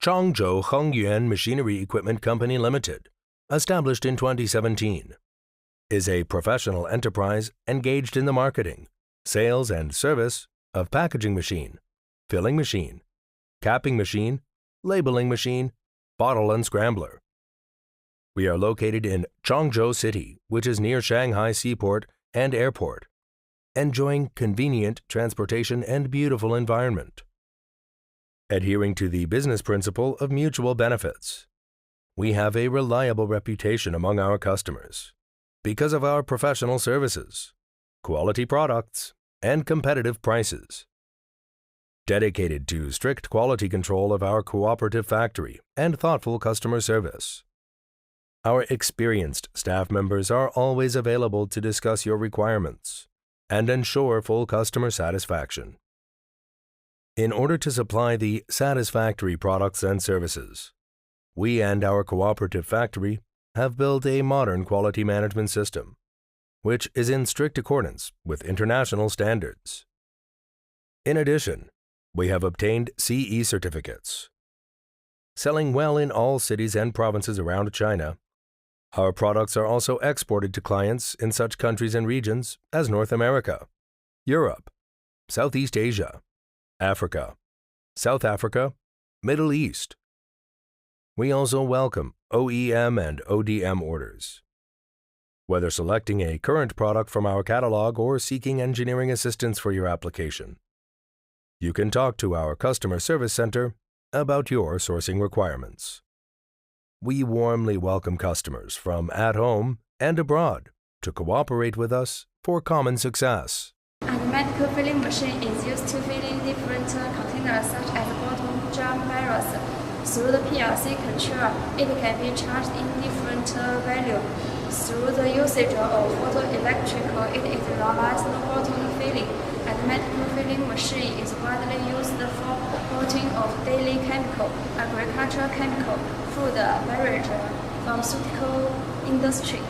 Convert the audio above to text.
Changzhou Hengyuan Machinery Equipment Company Limited, established in 2017, is a professional enterprise engaged in the marketing, sales, and service of packaging machine, filling machine, capping machine, labeling machine, bottle unscrambler. We are located in Changzhou City, which is near Shanghai Seaport and Airport, enjoying convenient transportation and beautiful environment. Adhering to the business principle of mutual benefits, we have a reliable reputation among our customers because of our professional services, quality products, and competitive prices. Dedicated to strict quality control of our cooperative factory and thoughtful customer service. Our experienced staff members are always available to discuss your requirements and ensure full customer satisfaction. In order to supply the satisfactory products and services, we and our cooperative factory have built a modern quality management system, which is in strict accordance with international standards. In addition, we have obtained CE certificates. Selling well in all cities and provinces around China, our products are also exported to clients in such countries and regions as North America, Europe, Southeast Asia, Africa, South Africa, Middle East. We also welcome OEM and ODM orders. Whether selecting a current product from our catalog or seeking engineering assistance for your application, you can talk to our customer service center about your sourcing requirements. We warmly welcome customers from at home and abroad to cooperate with us for common success. And medical filling machine is used to filling different containers such as bottle, jar, barrels. Through the PLC control, it can be charged in different value. Through the usage of photoelectrical, it is realized bottle filling. And medical filling machine is widely used for coating of daily chemical, agricultural chemical, food, beverage, pharmaceutical industry.